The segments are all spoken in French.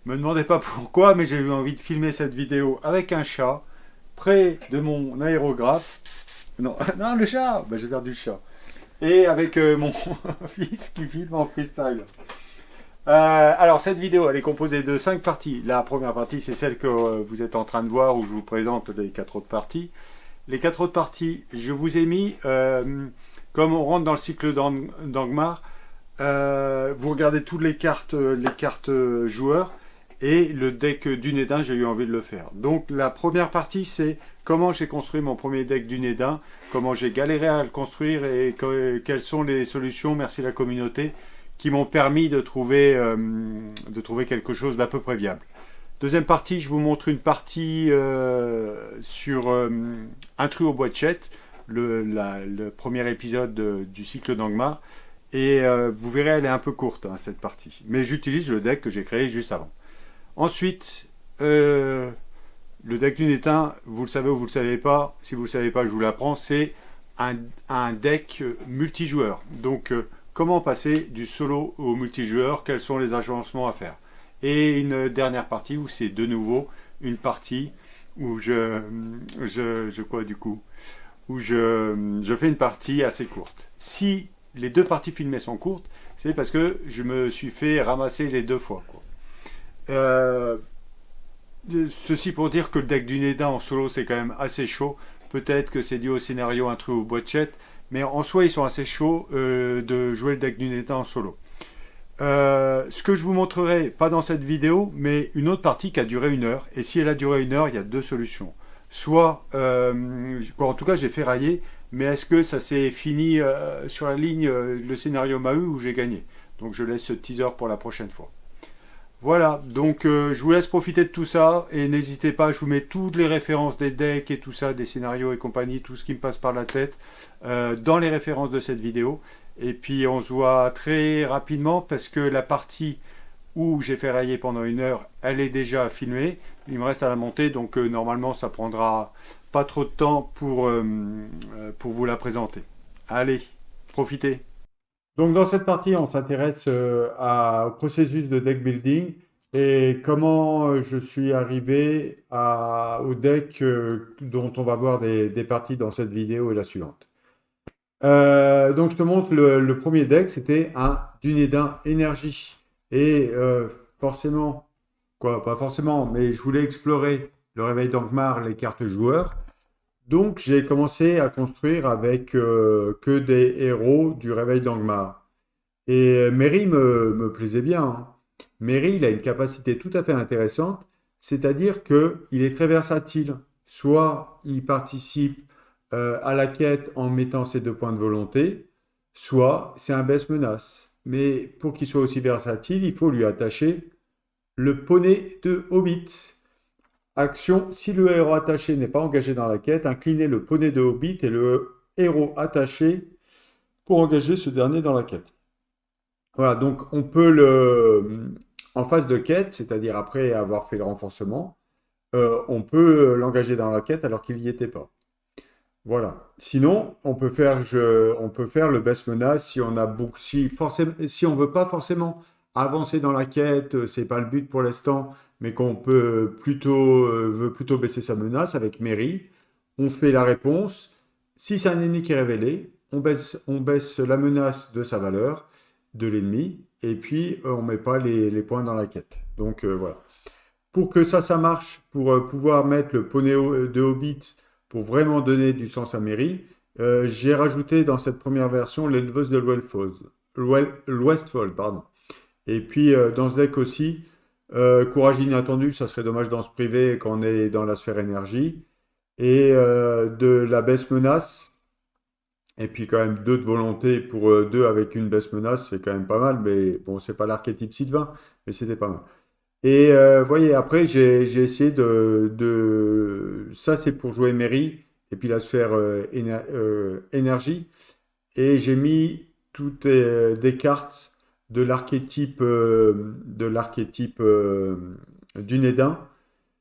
Me demandez pas pourquoi, mais j'ai eu envie de filmer cette vidéo avec un chat, près de mon aérographe. Non, non, le chat, ben, j'ai perdu le chat. Et avec mon fils qui filme en freestyle. Alors cette vidéo, elle est composée de 5 parties. La première partie, c'est celle que vous êtes en train de voir, où je vous présente les 4 autres parties. Les 4 autres parties, je vous ai mis, comme on rentre dans le cycle d'Angmar, vous regardez toutes les cartes joueurs, et le deck Dunédain, j'ai eu envie de le faire. Donc la première partie, c'est comment j'ai construit mon premier deck Dunédain, comment j'ai galéré à le construire et quelles sont les solutions, merci la communauté, qui m'ont permis de trouver quelque chose d'à peu près viable. Deuxième partie, je vous montre une partie sur Intrus au bois de Chet, le premier épisode du cycle d'Angmar. Et vous verrez, elle est un peu courte, hein, cette partie. Mais j'utilise le deck que j'ai créé juste avant. Ensuite, le deck du Nétin, vous le savez ou vous ne le savez pas, si vous ne le savez pas, je vous l'apprends, c'est un deck multijoueur. Donc, comment passer du solo au multijoueur, quels sont les agencements à faire. Et une dernière partie où c'est de nouveau une partie où je fais une partie assez courte. Si les deux parties filmées sont courtes, c'est parce que je me suis fait ramasser les deux fois, quoi. Euh, Ceci pour dire que le deck du Nédin en solo, c'est quand même assez chaud. Peut-être que c'est dû au scénario Intrus au bois de Chet, mais en soi, ils sont assez chauds de jouer le deck du Nédin en solo. Ce que je vous montrerai, pas dans cette vidéo, mais une autre partie qui a duré 1 heure. Et si elle a duré 1 heure, il y a deux solutions. Soit, en tout cas, j'ai fait railler, mais est-ce que ça s'est fini sur la ligne, le scénario m'a eu ou j'ai gagné? Donc je laisse ce teaser pour la prochaine fois. Voilà, donc je vous laisse profiter de tout ça et n'hésitez pas, je vous mets toutes les références des decks et tout ça, des scénarios et compagnie, tout ce qui me passe par la tête dans les références de cette vidéo. Et puis on se voit très rapidement parce que la partie où j'ai fait railler pendant 1 heure, elle est déjà filmée. Il me reste à la monter, donc normalement ça prendra pas trop de temps pour vous la présenter. Allez, profitez. Donc dans cette partie, on s'intéresse au processus de deck building et comment je suis arrivé au deck dont on va voir des parties dans cette vidéo et la suivante. Donc je te montre le premier deck, c'était un Dunédain Énergie. Et forcément, quoi, pas forcément, mais je voulais explorer le réveil d'Angmar, les cartes joueurs. Donc j'ai commencé à construire avec que des héros du réveil d'Angmar. Et Merry me plaisait bien, hein. Merry, il a une capacité tout à fait intéressante, c'est-à-dire qu'il est très versatile. Soit il participe à la quête en mettant ses 2 points de volonté, soit c'est un baisse-menace. Mais pour qu'il soit aussi versatile, il faut lui attacher le poney de Hobbit. Action, si le héros attaché n'est pas engagé dans la quête, inclinez le poney de Hobbit et le héros attaché pour engager ce dernier dans la quête. Voilà, donc on peut en phase de quête, c'est-à-dire après avoir fait le renforcement, on peut l'engager dans la quête alors qu'il n'y était pas. Voilà. Sinon, on peut faire le best menace si on a beaucoup, si on veut pas forcément avancer dans la quête, c'est pas le but pour l'instant, mais qu'on veut plutôt baisser sa menace avec Mary. On fait la réponse. Si c'est un ennemi qui est révélé, on baisse la menace de sa valeur de l'ennemi, et puis on met pas les points dans la quête. Donc voilà. Pour que ça marche, pour pouvoir mettre le poney de Hobbit pour vraiment donner du sens à Merry, j'ai rajouté dans cette première version l'éleveuse de l'Westfold, pardon. Et puis dans ce deck aussi, courage inattendu, ça serait dommage d'en se priver quand on est dans la sphère énergie. Et de la baisse menace, et puis quand même 2 de volonté pour 2 avec une baisse menace, c'est quand même pas mal, mais bon, c'est pas l'archétype Sylvain, mais c'était pas mal. Et voyez, après, j'ai essayé ça, c'est pour jouer Mary, et puis la sphère énergie. Et j'ai mis toutes des cartes de l'archétype du Nédin.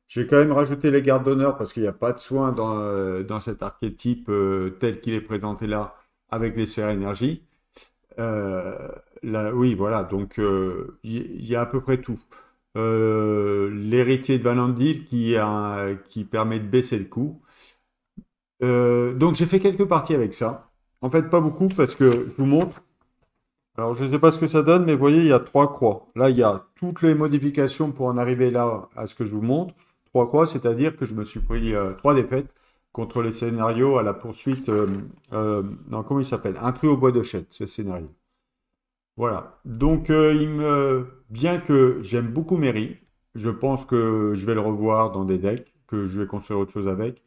J'ai quand même rajouté les gardes d'honneur parce qu'il n'y a pas de soin dans cet archétype tel qu'il est présenté là, avec les sphères énergie. Euh, Là, oui, voilà, donc il y a à peu près tout. l'héritier de Valandil qui permet de baisser le coût. Donc j'ai fait quelques parties avec ça. En fait, pas beaucoup parce que je vous montre. Alors je ne sais pas ce que ça donne, mais vous voyez, il y a trois croix. Là, il y a toutes les modifications pour en arriver là à ce que je vous montre. Trois croix, c'est-à-dire que je me suis pris trois défaites contre les scénarios à la poursuite. Non, comment il s'appelle? Intrus au bois de Chette, ce scénario. Voilà. Donc, bien que j'aime beaucoup Mary, je pense que je vais le revoir dans des decks, que je vais construire autre chose avec,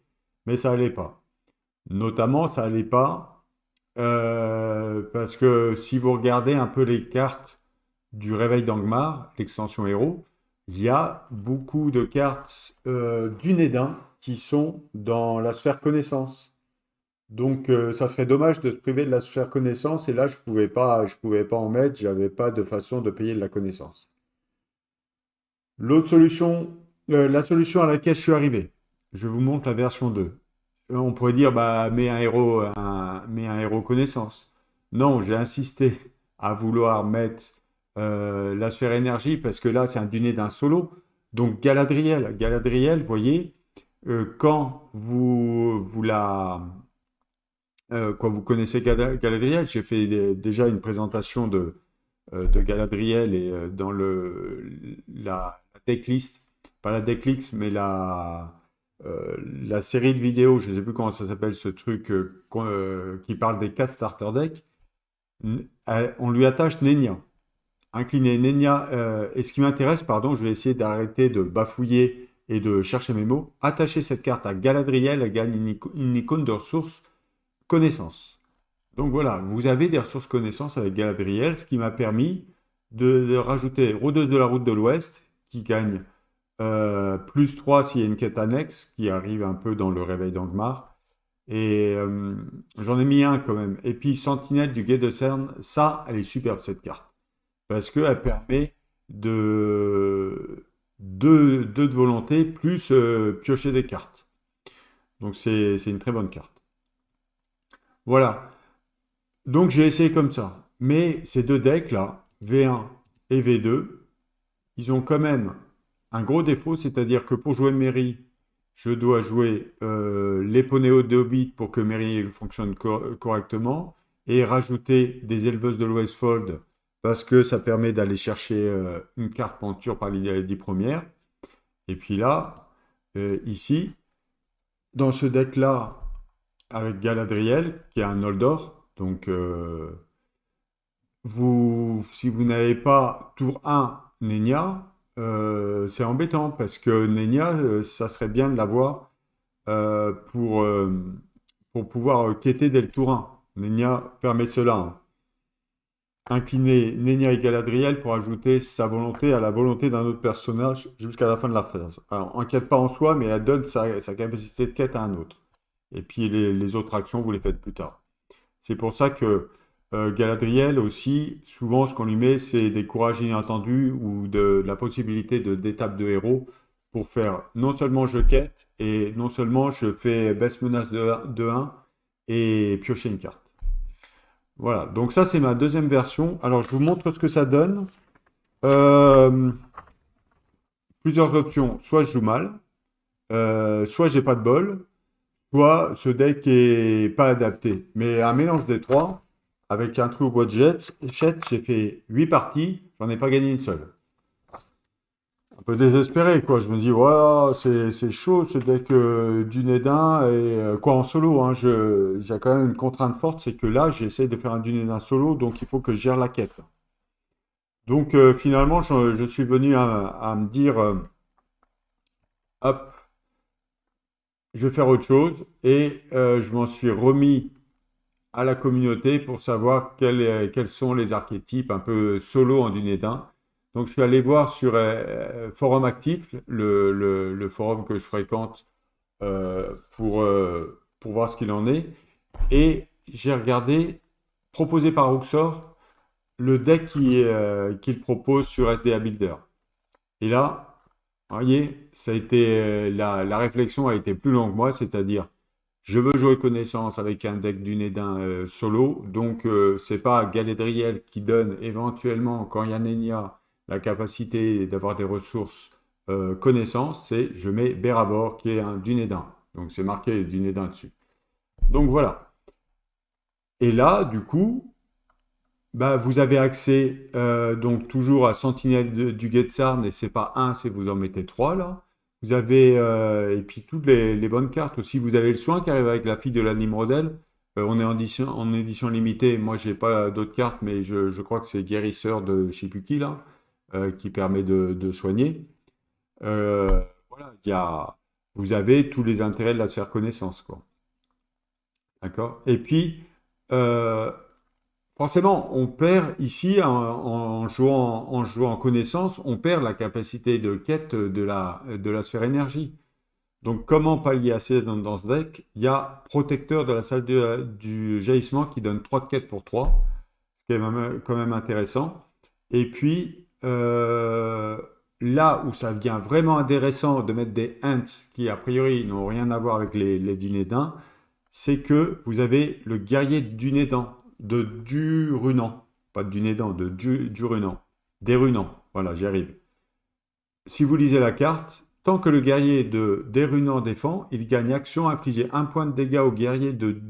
mais ça allait pas. Notamment, ça allait pas parce que si vous regardez un peu les cartes du Réveil d'Angmar, l'extension héros, il y a beaucoup de cartes du Nédin qui sont dans la sphère connaissance. Donc, ça serait dommage de se priver de la sphère connaissance. Et là, je pouvais pas en mettre. J'avais pas de façon de payer de la connaissance. L'autre solution, la solution à laquelle je suis arrivé, je vous montre la version 2. On pourrait dire, bah, mets un héros connaissance. Non, j'ai insisté à vouloir mettre la sphère énergie parce que là, c'est un dîner d'un solo. Donc, Galadriel. Galadriel, vous voyez, quand vous connaissez Galadriel, j'ai fait déjà une présentation de Galadriel et dans la decklist, pas la decklist, mais la série de vidéos, je ne sais plus comment ça s'appelle, ce truc qui parle des 4 starter decks, on lui attache Nenya. Incliné Nenya, et ce qui m'intéresse, pardon, je vais essayer d'arrêter de bafouiller et de chercher mes mots. Attacher cette carte à Galadriel, elle gagne une icône de ressources connaissance. Donc voilà, vous avez des ressources connaissances avec Galadriel, ce qui m'a permis de rajouter Rôdeuse de la Route de l'Ouest, qui gagne plus 3 s'il y a une quête annexe, qui arrive un peu dans le réveil d'Angmar. Et j'en ai mis un quand même. Et puis Sentinelle du Guet de Cerne, ça, elle est superbe cette carte. Parce qu'elle permet de volonté plus piocher des cartes. Donc c'est une très bonne carte. Voilà. Donc j'ai essayé comme ça. Mais ces deux decks-là, V1 et V2, ils ont quand même un gros défaut, c'est-à-dire que pour jouer Mary, je dois jouer l'Éponéo de Hobbit pour que Mary fonctionne correctement et rajouter des éleveuses de l'Westfold parce que ça permet d'aller chercher une carte penture par les 10 premières. Et puis là, ici, dans ce deck-là, avec Galadriel, qui est un Noldor, donc si vous n'avez pas tour 1 Nenya, c'est embêtant parce que Nenya, ça serait bien de l'avoir pour pouvoir quêter dès le tour 1. Nenya permet cela, hein. Incliner Nenya et Galadriel pour ajouter sa volonté à la volonté d'un autre personnage jusqu'à la fin de la phase. Alors, on ne quête pas en soi, mais elle donne sa capacité de quête à un autre. Et puis les autres actions, vous les faites plus tard. C'est pour ça que Galadriel aussi, souvent ce qu'on lui met, c'est des courages inattendus ou de la possibilité d'étapes de héros pour faire non seulement je quête et non seulement je fais baisse menace de 1 et piocher une carte. Voilà, donc ça c'est ma deuxième version. Alors je vous montre ce que ça donne. Euh, Plusieurs options. Soit je joue mal, soit j'ai pas de bol, soit ce deck est pas adapté. Mais un mélange des trois, avec un trou au bois de jet, j'ai fait 8 parties, j'en ai pas gagné une seule. Un peu désespéré, quoi. Je me dis, voilà, c'est chaud ce deck du Nédin, et quoi en solo, hein, j'ai quand même une contrainte forte, c'est que là, j'essaie de faire un du Nédin solo, donc il faut que je gère la quête. Donc finalement, je suis venu à me dire, hop, je vais faire autre chose, et je m'en suis remis à la communauté pour savoir quels sont les archétypes un peu solo en Dunédin. Donc je suis allé voir sur Forum Actif, le forum que je fréquente pour voir ce qu'il en est. Et j'ai regardé, proposé par Roxor, le deck qu'il propose sur SDA Builder. Et là, vous voyez, ça a été, la réflexion a été plus longue que moi, c'est-à-dire je veux jouer connaissance avec un deck du Nédin solo, donc c'est pas Galadriel qui donne éventuellement quand il y a Nenya la capacité d'avoir des ressources connaissances, c'est je mets Béravor qui est un Dunédain. Donc c'est marqué Dunédain dessus. Donc voilà. Et là, du coup, bah, vous avez accès donc toujours à Sentinelle du Guet-Sarn, et c'est pas un, c'est vous en mettez trois là. Vous avez, et puis toutes les bonnes cartes aussi. Vous avez le soin qui arrive avec la fille de la Nimrodel. On est en édition limitée. Moi, j'ai pas d'autres cartes, mais je crois que c'est guérisseur de je sais plus qui là, qui permet de soigner. Voilà, vous avez tous les intérêts de la sphère connaissance, quoi. D'accord? Et puis, euh, forcément, on perd ici, en jouant en connaissance, on perd la capacité de quête de la sphère énergie. Donc, comment pallier à ça dans ce deck? Il y a Protecteur de la salle du jaillissement qui donne 3 de quête pour 3, ce qui est quand même intéressant. Et puis, là où ça devient vraiment intéressant de mettre des ents qui, a priori, n'ont rien à voir avec les Dunédins, c'est que vous avez le guerrier Dunédan, de Durunan. Pas de Dunédan, de Durunan. Dérunan. Voilà, j'y arrive. Si vous lisez la carte, tant que le guerrier de Dérunan défend, il gagne action à infliger un point de dégâts au guerrier de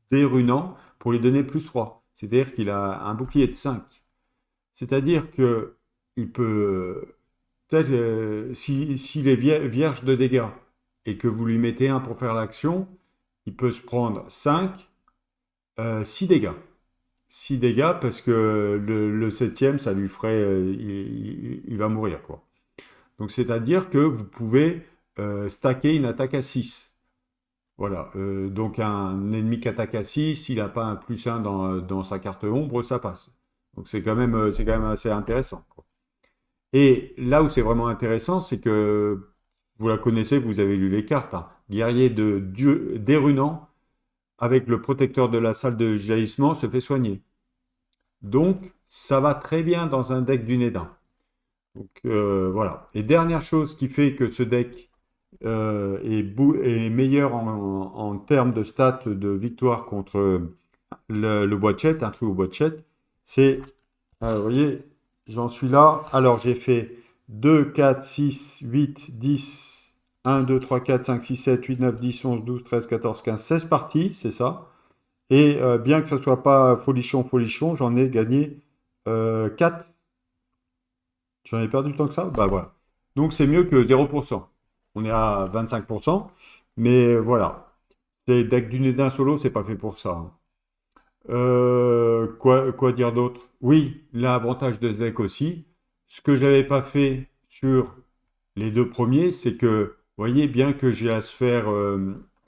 Dérunan pour lui donner plus 3. C'est-à-dire qu'il a un bouclier de 5. C'est-à-dire que il peut, s'il est vierge de dégâts et que vous lui mettez un pour faire l'action, il peut se prendre 5, 6 dégâts. 6 dégâts parce que le septième, ça lui ferait, il va mourir, quoi. Donc c'est-à-dire que vous pouvez stacker une attaque à 6. Voilà. Donc un ennemi qui attaque à 6, s'il n'a pas un plus 1 dans sa carte ombre, ça passe. Donc c'est quand même assez intéressant, quoi. Et là où c'est vraiment intéressant, c'est que vous la connaissez, vous avez lu les cartes, hein. Guerrier de Dieu Dérunant, avec le protecteur de la salle de jaillissement, se fait soigner. Donc, ça va très bien dans un deck du Nédin. Donc, voilà. Et dernière chose qui fait que ce deck est meilleur en termes de stats de victoire contre le Boîte-Chette, un truc au Boîte-Chette, c'est, vous voyez, j'en suis là. Alors, j'ai fait 2, 4, 6, 8, 10, 1, 2, 3, 4, 5, 6, 7, 8, 9, 10, 11, 12, 13, 14, 15, 16 parties, c'est ça. Et bien que ce ne soit pas folichon, j'en ai gagné 4. J'en ai perdu tant que ça? Bah voilà. Donc c'est mieux que 0%. On est à 25%. Mais voilà. Les decks du Nédin solo, c'est pas fait pour ça, hein. Quoi dire d'autre? Oui, l'avantage de ce deck aussi. Ce que j'avais pas fait sur les deux premiers, c'est que, vous voyez, bien que j'ai la sphère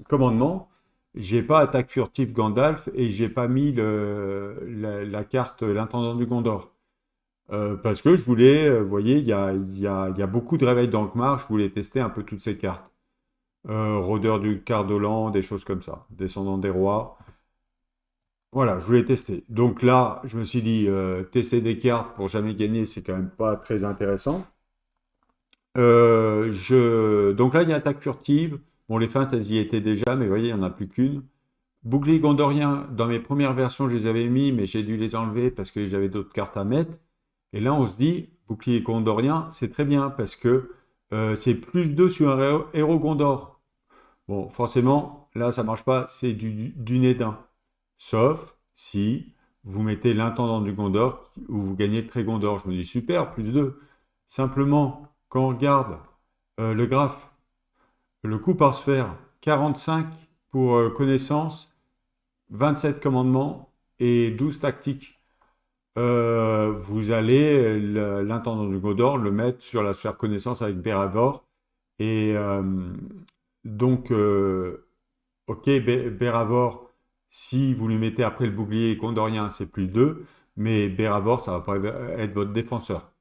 commandement, j'ai pas attaque furtive Gandalf et j'ai pas mis la carte l'intendant du Gondor. Parce que je voulais, vous voyez, il y a beaucoup de réveils dans le Kmar, je voulais tester un peu toutes ces cartes. Rôdeur du Cardolan, des choses comme ça, descendant des rois. Voilà, je voulais tester. Donc là, je me suis dit, tester des cartes pour jamais gagner, c'est quand même pas très intéressant. Donc là, il y a attaque furtive. Bon, les feintes, elles y étaient déjà, mais vous voyez, il n'y en a plus qu'une. Bouclier gondorien, dans mes premières versions, je les avais mis, mais j'ai dû les enlever parce que j'avais d'autres cartes à mettre. Et là, on se dit, bouclier gondorien, c'est très bien parce que c'est plus 2 sur un héros Gondor. Bon, forcément, là, ça marche pas, c'est du Nédin. Sauf si vous mettez l'intendant du Gondor où vous gagnez le trait Gondor. Je me dis, super, plus 2. Simplement, quand on regarde le graphe, le coût par sphère, 45 pour connaissance, 27 commandements et 12 tactiques. Vous allez, l'intendant du Gondor, le mettre sur la sphère connaissance avec Béravor. Et donc, ok, Béravor, si vous lui mettez après le bouclier gondorien, c'est plus 2. Mais Béravor, ça va pas être votre défenseur.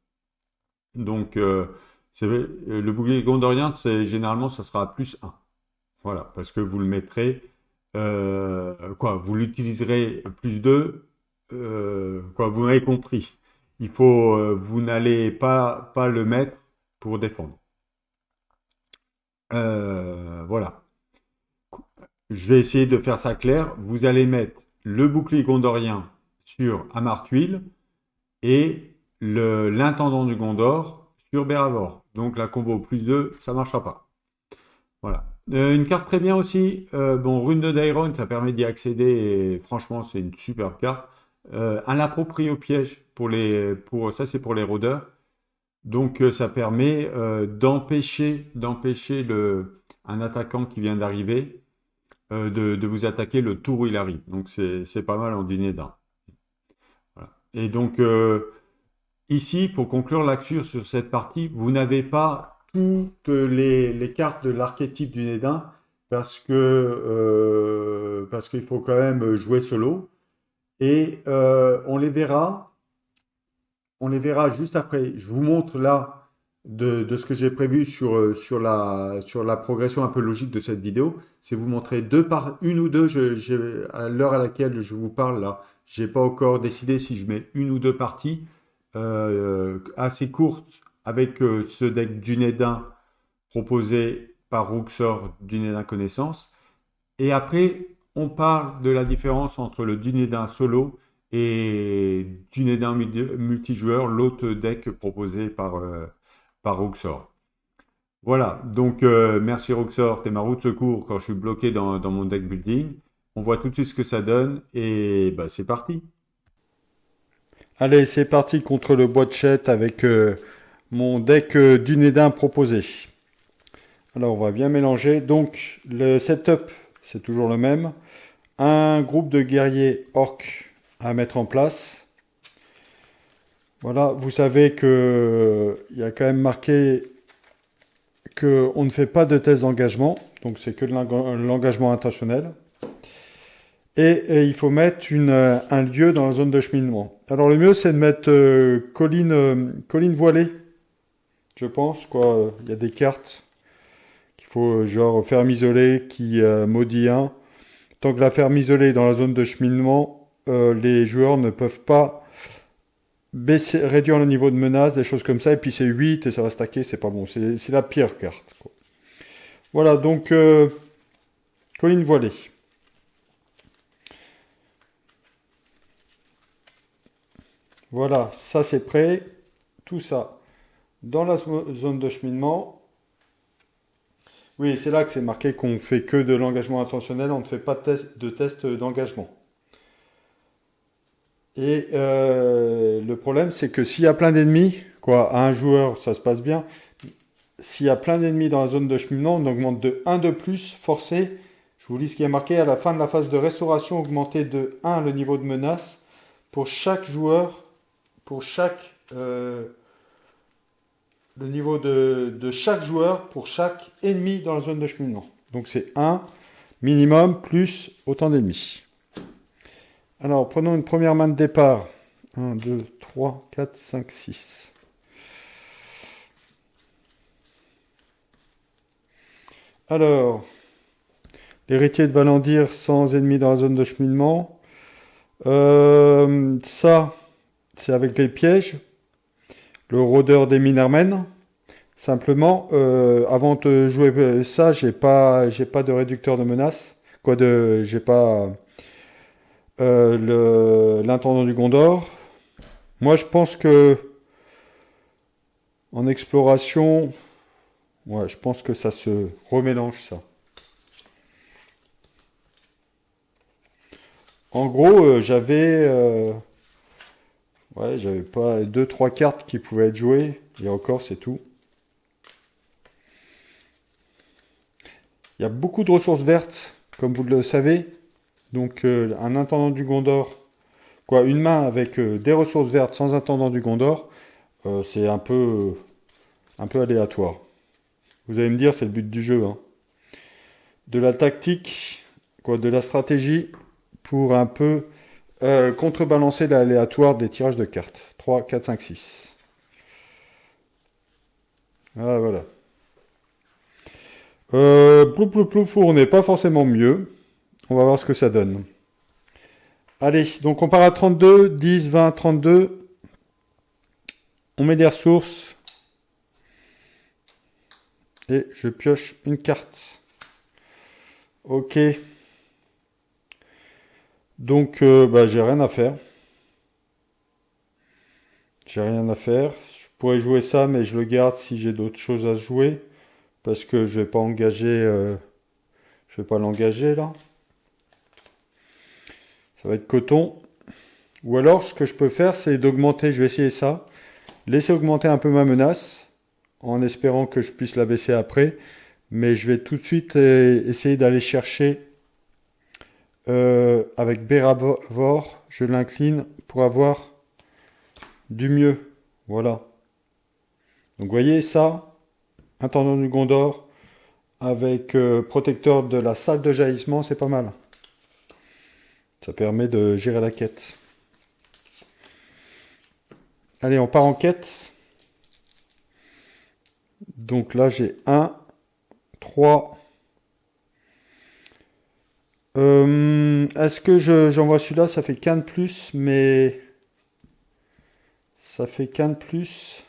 Donc, le bouclier gondorien, généralement, ça sera plus 1. Voilà, parce que vous le mettrez, vous l'utiliserez plus 2, vous m'avez compris. Vous n'allez pas le mettre pour défendre. Voilà. Je vais essayer de faire ça clair. Vous allez mettre le bouclier gondorien sur Amartuil et l'intendant du Gondor sur Béravor. Donc la combo plus 2, ça marchera pas. Voilà. Une carte très bien aussi, bon, Rune de Dairon, ça permet d'y accéder et franchement, c'est une superbe carte. Un approprie au piège, ça c'est pour les rôdeurs. Donc ça permet d'empêcher un attaquant qui vient d'arriver de vous attaquer le tour où il arrive. Donc c'est pas mal en dîner d'un. Voilà. Et donc ici, pour conclure l'action sur cette partie, vous n'avez pas toutes les cartes de l'archétype du Nédin parce qu'il faut quand même jouer solo. Et on les verra juste après. Je vous montre là de ce que j'ai prévu sur la progression un peu logique de cette vidéo. C'est vous montrer une ou deux, à l'heure à laquelle je vous parle là, j'ai pas encore décidé si je mets une ou deux parties assez courtes avec ce deck Dunédin proposé par Rouxor Dunédin Connaissance. Et après, on parle de la différence entre le Dunédin solo et Dunédin multijoueur, l'autre deck proposé par Roxor. Voilà, donc merci Roxor, t'es ma roue de secours quand je suis bloqué dans mon deck building. On voit tout de suite ce que ça donne et bah, c'est parti. Allez, c'est parti contre le bois de chat avec mon deck Dunédin proposé. Alors, on va bien mélanger. Donc, le setup, c'est toujours le même. Un groupe de guerriers orques à mettre en place. Voilà, vous savez que il y a quand même marqué qu'on ne fait pas de test d'engagement. Donc, c'est que de l'engagement intentionnel. Et il faut mettre un lieu dans la zone de cheminement. Alors, le mieux, c'est de mettre colline voilée. Je pense, quoi. Il y a des cartes qu'il faut, genre, ferme isolée qui maudit un. Tant que la ferme isolée est dans la zone de cheminement, les joueurs ne peuvent pas réduire le niveau de menace, des choses comme ça. Et puis c'est 8 et ça va stacker, c'est pas bon. C'est la pire carte, quoi. Voilà, donc, colline voilée. Voilà, ça c'est prêt. Tout ça dans la zone de cheminement. Oui, c'est là que c'est marqué qu'on fait que de l'engagement intentionnel, on ne fait pas de test d'engagement. Et le problème, c'est que s'il y a plein d'ennemis, quoi, à un joueur, ça se passe bien. S'il y a plein d'ennemis dans la zone de cheminement, on augmente de 1 de plus, forcé. Je vous lis ce qui est marqué à la fin de la phase de restauration, augmenter de 1 le niveau de menace pour chaque joueur, le niveau de chaque joueur pour chaque ennemi dans la zone de cheminement. Donc c'est 1 minimum plus autant d'ennemis. Alors prenons une première main de départ. 1, 2, 3, 4, 5, 6. Alors, l'héritier de Valandir sans ennemis dans la zone de cheminement. Ça, c'est avec les pièges. Le rôdeur des Minermen. Simplement, avant de jouer ça, j'ai pas de réducteur de menace. J'ai pas l'intendant du Gondor. Moi, je pense que en exploration, ouais, je pense que ça se remélange ça. En gros, j'avais pas 2-3 cartes qui pouvaient être jouées. Et encore, c'est tout. Il y a beaucoup de ressources vertes, comme vous le savez. Donc, un intendant du Gondor, une main avec des ressources vertes sans intendant du Gondor, c'est un peu aléatoire. Vous allez me dire, c'est le but du jeu, hein. De la tactique, de la stratégie, pour un peu contrebalancer l'aléatoire des tirages de cartes. 3, 4, 5, 6. Ah, voilà. On n'est pas forcément mieux. On va voir ce que ça donne. Allez, donc on part à 32, 10, 20, 32. On met des ressources. Et je pioche une carte. Ok. Donc, j'ai rien à faire. J'ai rien à faire. Je pourrais jouer ça, mais je le garde si j'ai d'autres choses à jouer. Parce que je vais pas engager. Je vais pas l'engager là. Ça va être coton. Ou alors, ce que je peux faire, c'est d'augmenter. Je vais essayer ça. Laisser augmenter un peu ma menace. En espérant que je puisse la baisser après. Mais je vais tout de suite essayer d'aller chercher. Avec Béravor, je l'incline pour avoir du mieux. Voilà. Donc, vous voyez ça, intendant du Gondor, avec protecteur de la salle de jaillissement, c'est pas mal. Ça permet de gérer la quête. Allez, on part en quête. Donc là, j'ai 1, 3. Est-ce que j'envoie celui-là? Ça fait qu'un de plus, mais... Ça fait qu'un de plus.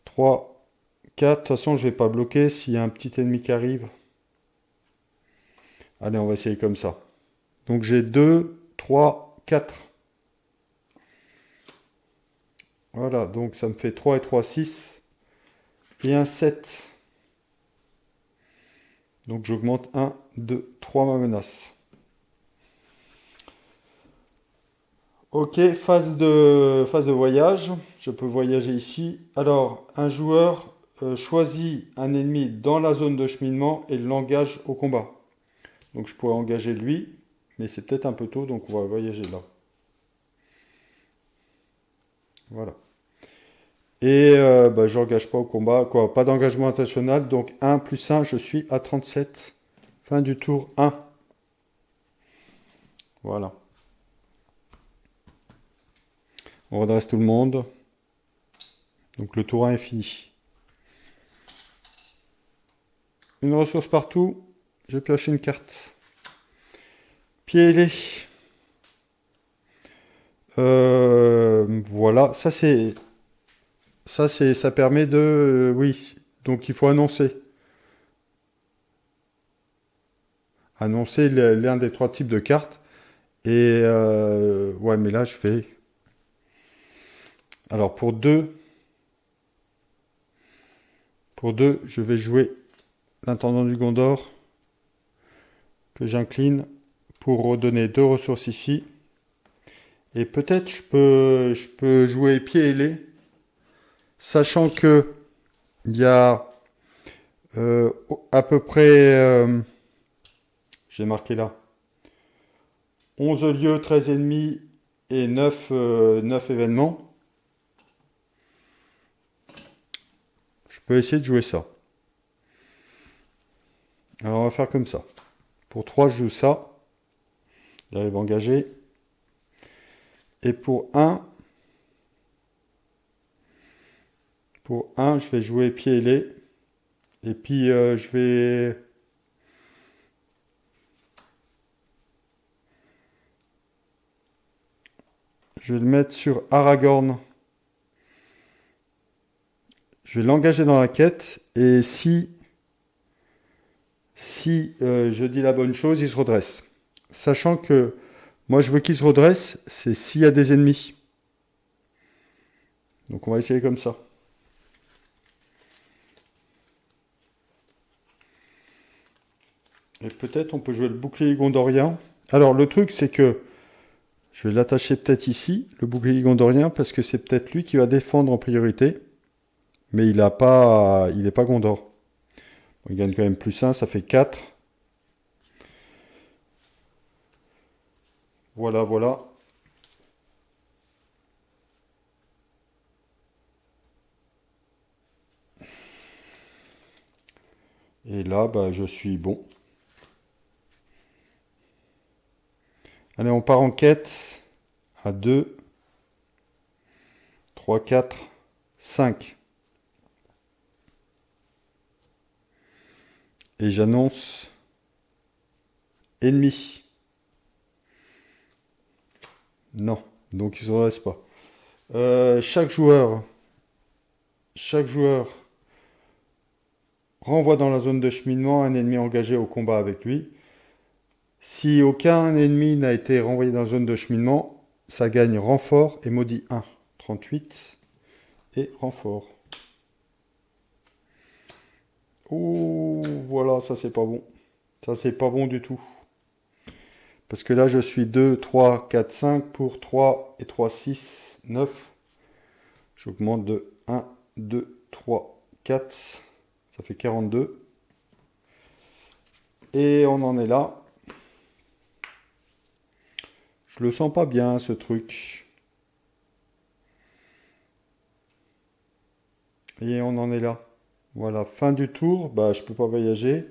Trois, 4. De toute façon, je vais pas bloquer s'il y a un petit ennemi qui arrive. Allez, on va essayer comme ça. Donc j'ai 2, 3, 4. Voilà, donc ça me fait 3 et 3, 6. Et un 7. Donc j'augmente 1, 2, 3 ma menace. Ok, phase de voyage. Je peux voyager ici. Alors, un joueur choisit un ennemi dans la zone de cheminement et l'engage au combat. Donc je pourrais engager lui, mais c'est peut-être un peu tôt, donc on va voyager là. Voilà. Et je n'engage pas au combat, quoi. Pas d'engagement international, donc 1 plus 1, je suis à 37. Fin du tour 1. Voilà. On redresse tout le monde. Donc le tour 1 est fini. Une ressource partout. Je pioche une carte. Pied ailé. Voilà. Ça permet de... oui. Donc il faut annoncer. Annoncer l'un des 3 types de cartes. Et ouais, mais là je fais... Alors pour 2, je vais jouer l'intendant du Gondor que j'incline pour redonner 2 ressources ici. Et peut-être je peux jouer pied ailé, sachant que il y a à peu près, j'ai marqué là, 11 lieux, 13 ennemis et 9 événements. Je peux essayer de jouer ça. Alors on va faire comme ça. Pour 3, je joue ça. J'arrive à engager. Et pour 1, je vais jouer pied ailé. Et puis je vais le mettre sur Aragorn. Je vais l'engager dans la quête. Et si je dis la bonne chose, il se redresse. Sachant que moi je veux qu'il se redresse, c'est s'il y a des ennemis. Donc on va essayer comme ça. Et peut-être on peut jouer le bouclier gondorien. Alors le truc c'est que je vais l'attacher peut-être ici, le bouclier gondorien, parce que c'est peut-être lui qui va défendre en priorité. Mais il n'est pas Gondor. Il gagne quand même plus 1, ça fait 4. Voilà, voilà. Et là, je suis bon. Allez, on part en quête à 2, 3, 4, 5. Et j'annonce ennemi. Non, donc il ne se redresse pas. Chaque joueur renvoie dans la zone de cheminement un ennemi engagé au combat avec lui. Si aucun ennemi n'a été renvoyé dans la zone de cheminement, ça gagne renfort et maudit 1. 38 et renfort. Oh, voilà, ça c'est pas bon. Ça c'est pas bon du tout. Parce que là je suis 2, 3, 4, 5 pour 3 et 3, 6, 9. J'augmente de 1, 2, 3, 4. Ça fait 42. Et on en est là. Je le sens pas bien ce truc. Et on en est là. Voilà, fin du tour. Bah, je peux pas voyager.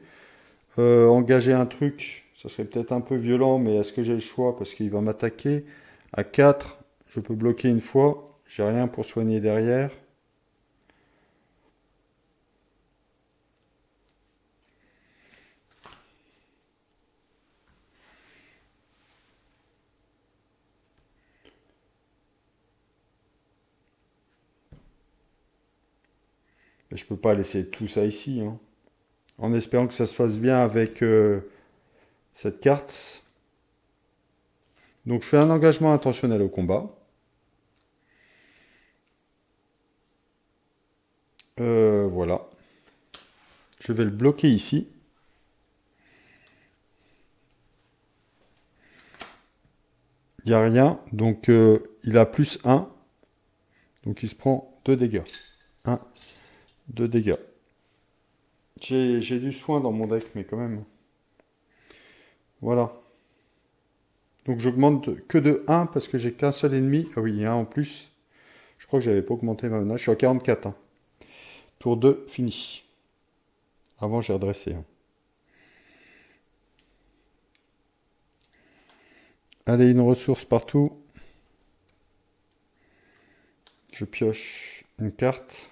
Engager un truc, ça serait peut-être un peu violent, mais est-ce que j'ai le choix? Parce qu'il va m'attaquer. À 4, je peux bloquer une fois. J'ai rien pour soigner derrière. Mais je peux pas laisser tout ça ici, hein. En espérant que ça se passe bien avec cette carte. Donc je fais un engagement intentionnel au combat. Voilà. Je vais le bloquer ici. Il n'y a rien. Donc il a plus 1. Donc il se prend 2 dégâts. 1, 2 dégâts. J'ai du soin dans mon deck, mais quand même. Voilà. Donc j'augmente que de 1 parce que j'ai qu'un seul ennemi. Ah oui, il y a un en plus. Je crois que j'avais pas augmenté ma menace. Je suis à 44. Hein. Tour 2, fini. Avant, j'ai redressé. Hein. Allez, une ressource partout. Je pioche une carte.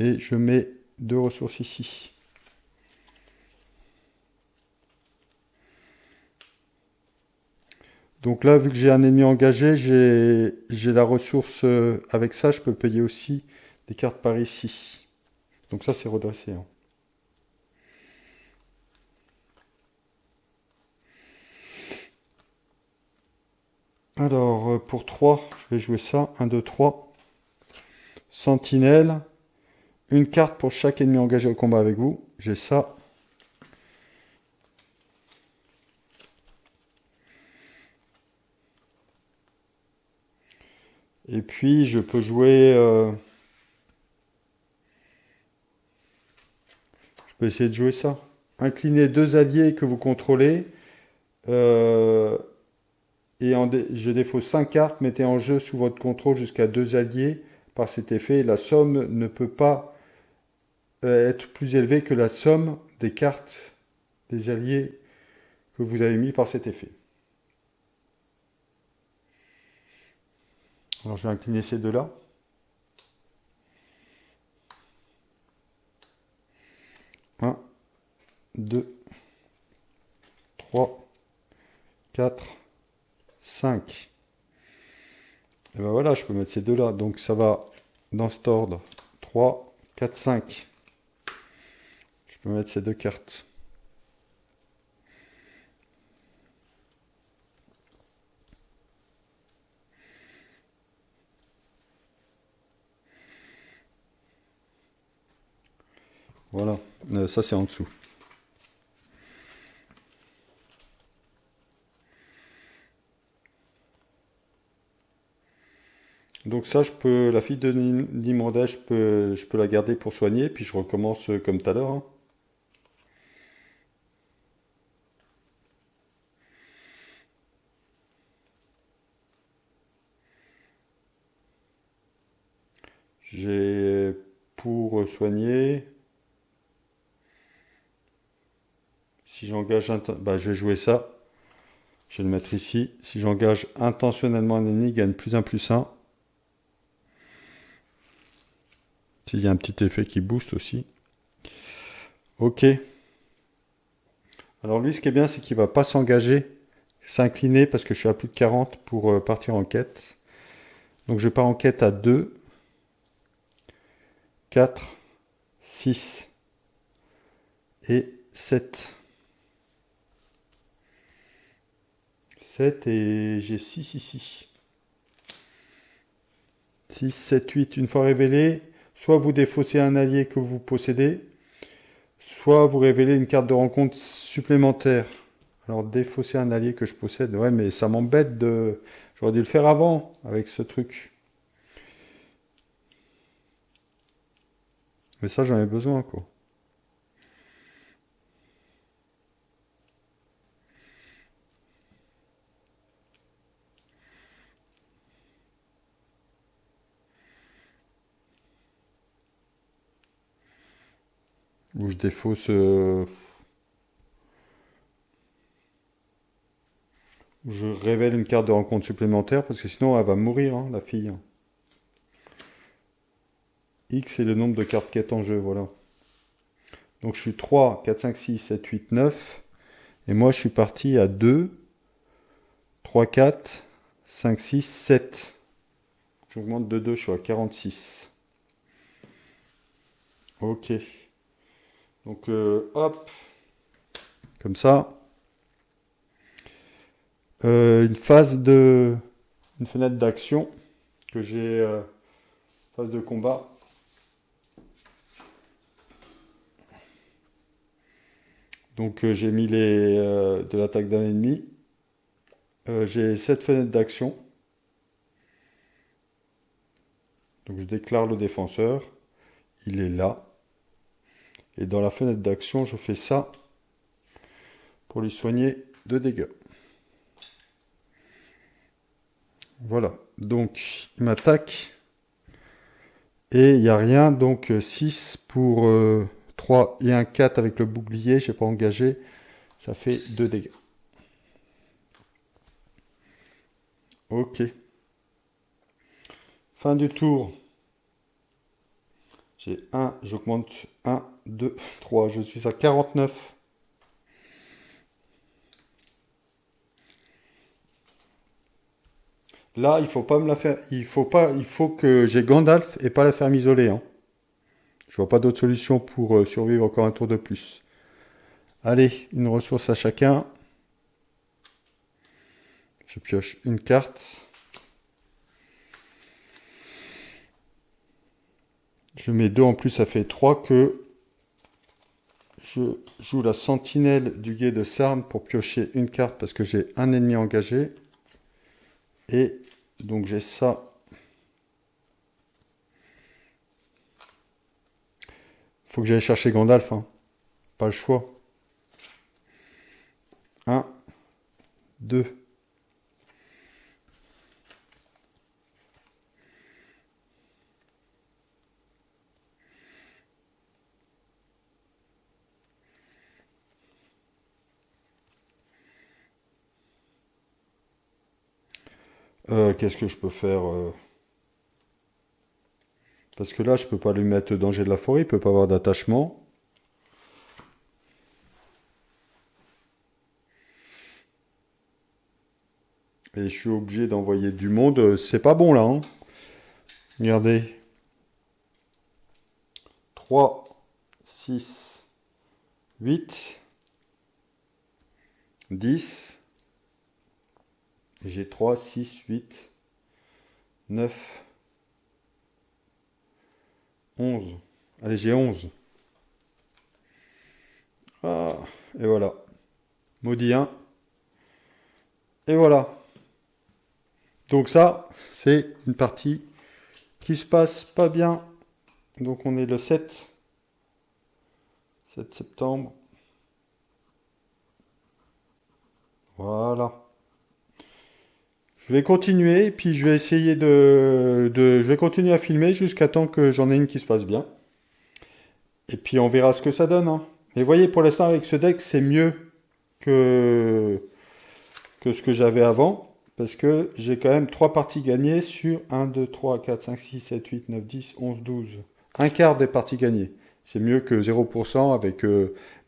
Et je mets 2 ressources ici. Donc là, vu que j'ai un ennemi engagé, j'ai la ressource. Avec ça, je peux payer aussi des cartes par ici. Donc ça, c'est redressé. Hein. Alors, pour 3, je vais jouer ça. 1, 2, 3. Sentinelle. Une carte pour chaque ennemi engagé au combat avec vous. J'ai ça. Et puis, je peux jouer... je peux essayer de jouer ça. Incliner 2 alliés que vous contrôlez. Et je défausse 5 cartes. Mettez en jeu sous votre contrôle jusqu'à 2 alliés. Par cet effet, la somme ne peut pas être plus élevée que la somme des cartes des alliés que vous avez mis par cet effet. Alors je vais incliner ces deux-là. Un, 2, 3, 4, 5. Et ben voilà, je peux mettre ces deux-là. Donc ça va dans cet ordre. 3, 4, 5. Je peux mettre ces 2 cartes. Voilà, ça c'est en dessous. Donc ça, la fille de Nimrodeh, je peux la garder pour soigner, puis je recommence comme tout à l'heure. Hein. J'ai pour soigner, si j'engage je vais jouer ça. Je vais le mettre ici. Si j'engage intentionnellement un ennemi, il gagne plus 1, plus 1. S'il y a un petit effet qui booste aussi. Ok. Alors lui, ce qui est bien, c'est qu'il ne va pas s'engager, s'incliner, parce que je suis à plus de 40 pour partir en quête. Donc je pars en quête à 2. 4, 6 et 7. 7 et j'ai 6 ici. 6, 7, 8. Une fois révélé, soit vous défaussez un allié que vous possédez, soit vous révélez une carte de rencontre supplémentaire. Alors défausser un allié que je possède, ouais, mais ça m'embête de... J'aurais dû le faire avant avec ce truc. Mais ça, j'en ai besoin, quoi. Ou je défausse... Je révèle une carte de rencontre supplémentaire, parce que sinon, elle va mourir, hein, la fille. X est le nombre de cartes quête en jeu, voilà. Donc je suis 3, 4, 5, 6, 7, 8, 9. Et moi, je suis parti à 2, 3, 4, 5, 6, 7. J'augmente de 2, je suis à 46. Ok. Donc, hop. Comme ça. Une fenêtre d'action que j'ai, phase de combat. Donc, j'ai mis de l'attaque d'un ennemi. J'ai 7 fenêtres d'action. Donc, je déclare le défenseur. Il est là. Et dans la fenêtre d'action, je fais ça pour lui soigner 2 dégâts. Voilà. Donc, il m'attaque. Et il n'y a rien. Donc, 6 pour 3 et un 4 avec le bouclier. Je n'ai pas engagé. Ça fait 2 dégâts. Ok. Fin du tour. J'ai 1, j'augmente 1, 2, 3. Je suis à 49. Là, il faut pas me la faire. Il faut que j'ai Gandalf et pas la ferme isolée. Hein. Je vois pas d'autre solution pour survivre encore un tour de plus. Allez, une ressource à chacun. Je pioche une carte. Je mets 2 en plus, ça fait 3 que je joue la sentinelle du guet de Sarn pour piocher une carte parce que j'ai un ennemi engagé. Et donc j'ai ça. Faut que j'aille chercher Gandalf. Hein. Pas le choix. 1, 2. Qu'est-ce que je peux faire Parce que là, je peux pas lui mettre danger de la forêt, il peut pas avoir d'attachement. Et je suis obligé d'envoyer du monde. C'est pas bon là. Hein. Regardez. 3, 6, 8, 10. J'ai 3, 6, 8, 9, 11. Allez, j'ai 11. Ah, et voilà. Maudit 1. Et voilà. Donc ça, c'est une partie qui se passe pas bien. Donc on est le 7 septembre. Voilà. Je vais continuer, et puis je vais essayer je vais continuer à filmer jusqu'à temps que j'en ai une qui se passe bien. Et puis on verra ce que ça donne. Hein. Mais voyez, pour l'instant avec ce deck, c'est mieux que ce que j'avais avant. Parce que j'ai quand même 3 parties gagnées sur 1, 2, 3, 4, 5, 6, 7, 8, 9, 10, 11, 12. Un quart des parties gagnées. C'est mieux que 0% avec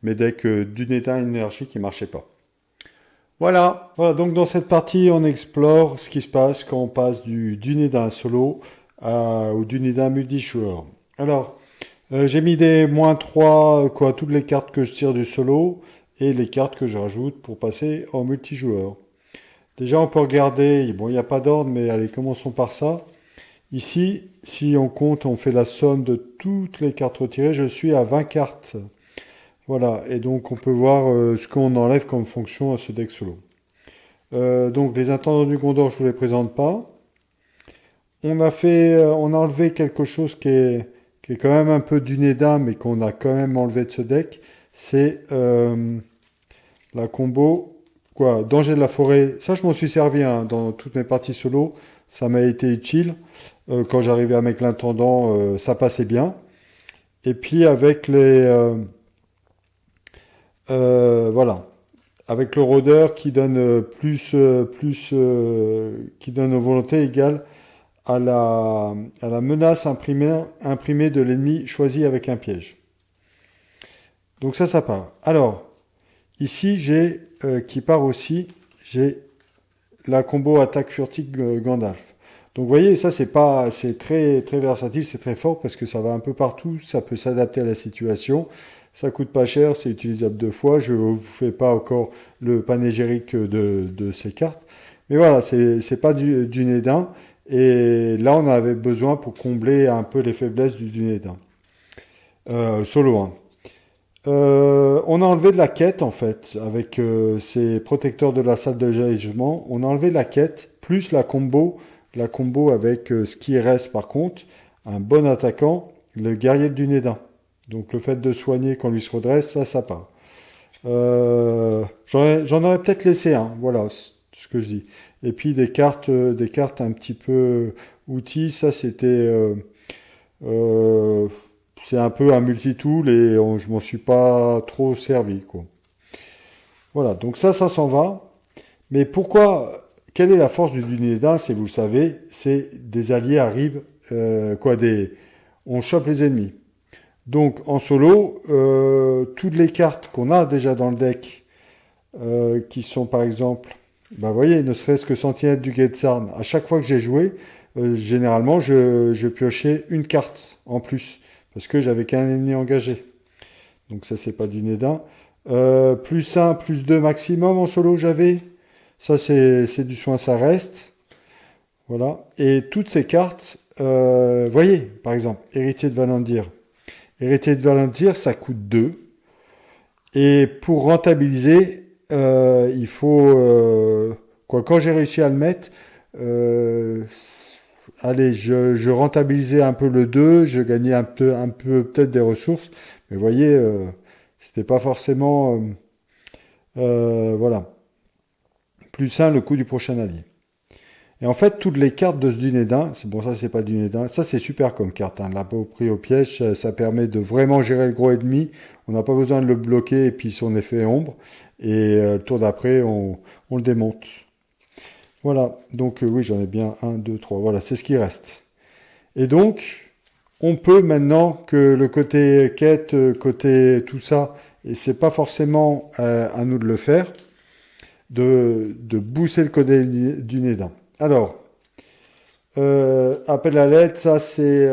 mes decks d'Unedin énergie qui ne marchaient pas. Voilà, donc dans cette partie, on explore ce qui se passe quand on passe du Dunedin solo au Dunedin multijoueur. Alors, J'ai mis des -3, quoi, toutes les cartes que je tire du solo et les cartes que je rajoute pour passer en multijoueur. Déjà, on peut regarder, bon, il n'y a pas d'ordre, mais allez, commençons par ça. Ici, si on compte, on fait la somme de toutes les cartes retirées, je suis à 20 cartes. Voilà, et donc on peut voir ce qu'on enlève comme fonction à ce deck solo. Donc les intendants du Gondor, je ne vous les présente pas. On a enlevé quelque chose qui est quand même un peu du Neda, mais qu'on a quand même enlevé de ce deck. C'est la combo, quoi, Danger de la forêt. Ça, je m'en suis servi hein, dans toutes mes parties solo. Ça m'a été utile. Quand j'arrivais avec l'intendant, ça passait bien. Et puis avec voilà, avec le rôdeur qui donne qui donne aux volontés égales à la menace imprimée de l'ennemi choisi avec un piège. Donc ça part. Alors, ici, qui part aussi, j'ai la combo attaque furtive Gandalf. Donc vous voyez, ça c'est très très versatile, c'est très fort parce que ça va un peu partout, ça peut s'adapter à la situation. Ça coûte pas cher, c'est utilisable 2 fois. Je ne vous fais pas encore le panégyrique de ces cartes. Mais voilà, c'est pas du Nédin. Et là, on avait besoin pour combler un peu les faiblesses du Nédin. Solo 1. On a enlevé de la quête, en fait, avec ces protecteurs de la salle de jugement. On a enlevé la quête, plus la combo avec ce qui reste, par contre, un bon attaquant, le guerrier du Nédin. Donc le fait de soigner quand lui se redresse, ça part. J'en aurais peut-être laissé un, voilà ce que je dis. Et puis des cartes un petit peu outils, ça c'est un peu un multitool et je m'en suis pas trop servi, quoi. Voilà, donc ça s'en va. Mais quelle est la force du Dunédain, c'est, vous le savez, c'est des alliés arrivent, on chope les ennemis. Donc en solo, toutes les cartes qu'on a déjà dans le deck, qui sont par exemple, vous voyez, ne serait-ce que Sentinelle du Guet-Sarn, à chaque fois que j'ai joué, généralement je piochais une carte en plus, parce que j'avais qu'un ennemi engagé. Donc ça c'est pas du Nédin. +1, +2 maximum en solo j'avais. Ça c'est du soin, ça reste. Voilà. Et toutes ces cartes, voyez, par exemple, Héritier de Valandir. Héritier de Valandir, ça coûte 2. Et pour rentabiliser, il faut... quand j'ai réussi à le mettre, allez, je rentabilisais un peu le 2, je gagnais un peu peut-être des ressources. Mais vous voyez, c'était pas forcément... voilà. +1, le coût du prochain allié. Et en fait, toutes les cartes de ce Dunédin, c'est bon, ça c'est pas Dunédin, ça c'est super comme carte. Hein. Pris au piège, ça permet de vraiment gérer le gros ennemi. On n'a pas besoin de le bloquer et puis son effet ombre. Et le tour d'après, on le démonte. Voilà, donc oui, j'en ai bien 1, 2, 3. Voilà, c'est ce qui reste. Et donc, on peut maintenant que le côté quête, côté tout ça, et c'est pas forcément à nous de le faire, de booster le côté du Nédin. Alors, appel à l'aide, ça c'est